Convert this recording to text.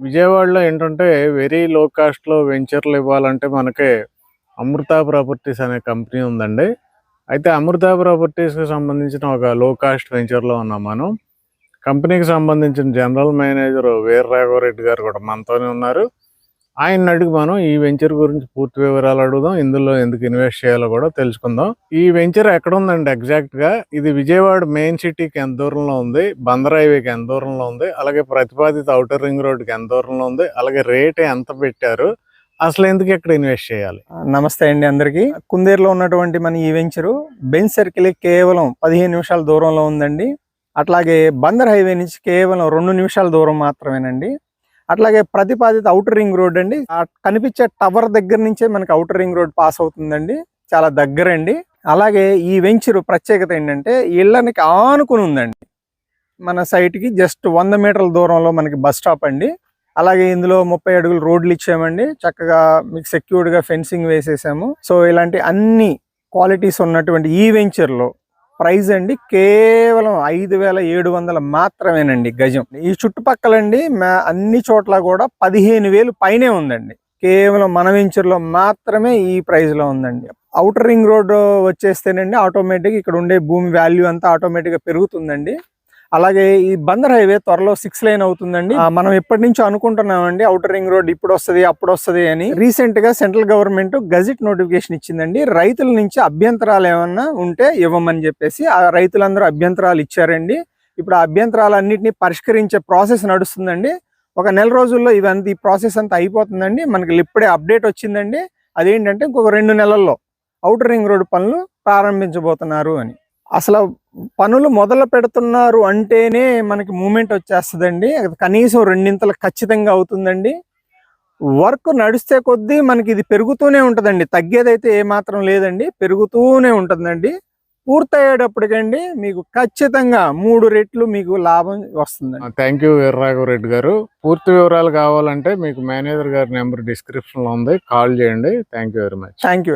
విజయవాడలో ఏంటంటే very low కాస్ట్‌లో వెంచర్‌లు ఇవ్వాలంటే మనకి అమృత ప్రాపర్టీస్ అనే కంపెనీ ఉందండి. అయితే అమృత ప్రాపర్టీస్‌కి సంబంధించిన ఒక లో కాస్ట్ వెంచర్‌లో ఉన్నాం మనం. కంపెనీకి సంబంధించిన జనరల్ మేనేజర్ వీర రాఘవరెడ్డి గారు కూడా మనతోనే ఉన్నారు. ఆయన్ని అడిగి మనం ఈ వెంచర్ గురించి పూర్తి వివరాలు అడుగుదాం. ఇందులో ఎందుకు ఇన్వెస్ట్ చేయాలో కూడా తెలుసుకుందాం. ఈ వెంచర్ ఎక్కడ ఉందండి ఎగ్జాక్ట్‌గా? ఇది విజయవాడ మెయిన్ సిటీకి ఎంత దూరంలో ఉంది? బందర్ హైవేకి ఎంత దూరంలో ఉంది? అలాగే ప్రతిపాదిత ఔటర్ రింగ్ రోడ్‌కి ఎంత దూరంలో ఉంది? అలాగే రేట్ ఎంత పెట్టారు? అసలు ఎందుకు ఇక్కడ ఇన్వెస్ట్ చేయాలి? నమస్తే అండి అందరికి. కుందేరులో ఉన్నటువంటి మన ఈ వెంచరు బెంజ్ సర్కిల్ కేవలం 15 నిమిషాల దూరంలో ఉందండి. అట్లాగే బందర్ హైవే నుంచి కేవలం 2 నిమిషాల దూరం మాత్రమేనండి. అట్లాగే ప్రతిపాదిత ఔటర్ రింగ్ రోడ్ అండి. కనిపించే టవర్ దగ్గర నుంచే మనకి ఔటర్ రింగ్ రోడ్ పాస్ అవుతుందండి. చాలా దగ్గరండి. అలాగే ఈ వెంచరు ప్రత్యేకత ఏంటంటే ఇళ్ళకి ఆనుకుని ఉందండి. మన సైట్ కి జస్ట్ 100 మీటర్ల దూరంలో మనకి బస్ స్టాప్ అండి. అలాగే ఇందులో 30 అడుగులు రోడ్లు ఇచ్చామండి. చక్కగా మీకు సెక్యూర్డ్ గా ఫెన్సింగ్ వేసేసాము. సో ఇలాంటి అన్ని క్వాలిటీస్ ఉన్నటువంటి ఈ వెంచర్ లో ప్రైస్ అండి కేవలం 5,700 మాత్రమేనండి గజం. ఈ చుట్టుపక్కలండి అన్ని చోట్ల కూడా 15,000 పైనే ఉందండి. కేవలం మన వెంచర్ లో మాత్రమే ఈ ప్రైస్ లో ఉందండి. ఔటర్ రింగ్ రోడ్ వచ్చేస్తేనండి ఆటోమేటిక్ ఇక్కడ ఉండే భూమి వాల్యూ అంతా ఆటోమేటిక్ గా పెరుగుతుందండి. అలాగే ఈ బందర్ హైవే త్వరలో 6 లైన్ అవుతుందండి. మనం ఎప్పటి నుంచో అనుకుంటున్నామండి ఔటర్ రింగ్ రోడ్ ఇప్పుడు వస్తుంది అప్పుడు వస్తుంది అని. రీసెంట్ గా సెంట్రల్ గవర్నమెంట్ గజెట్ నోటిఫికేషన్ ఇచ్చిందండి. రైతుల నుంచి అభ్యంతరాలు ఏమన్నా ఉంటే ఇవ్వమని చెప్పేసి ఆ రైతులందరూ అభ్యంతరాలు ఇచ్చారండి. ఇప్పుడు ఆ అభ్యంతరాలన్నింటినీ పరిష్కరించే ప్రాసెస్ నడుస్తుందండి. ఒక నెల రోజుల్లో ఈ ప్రాసెస్ అంతా అయిపోతుందండి. మనకి ఇప్పుడే అప్డేట్ వచ్చిందండి. అదేంటంటే ఇంకొక 2 నెలల్లో ఔటర్ రింగ్ రోడ్ పనులు ప్రారంభించబోతున్నారు అని. అసలు పనులు మొదలు పెడుతున్నారు అంటేనే మనకి మూమెంట్ వచ్చేస్తుందండి. కనీసం 2 ఖచ్చితంగా అవుతుందండి. వర్క్ నడిస్తే కొద్దీ మనకి ఇది పెరుగుతూనే ఉంటుందండి. తగ్గేదైతే ఏమాత్రం లేదండి, పెరుగుతూనే ఉంటుందండి. పూర్తయ్యేటప్పటికండి మీకు ఖచ్చితంగా 3 రెట్లు మీకు లాభం వస్తుందండి. థ్యాంక్ యూ వీర రాఘవరెడ్డి గారు. పూర్తి వివరాలు కావాలంటే మీకు మేనేజర్ గారి నెంబర్ డిస్క్రిప్షన్ లో ఉంది, కాల్ చేయండి. Thank you very much. Thank you.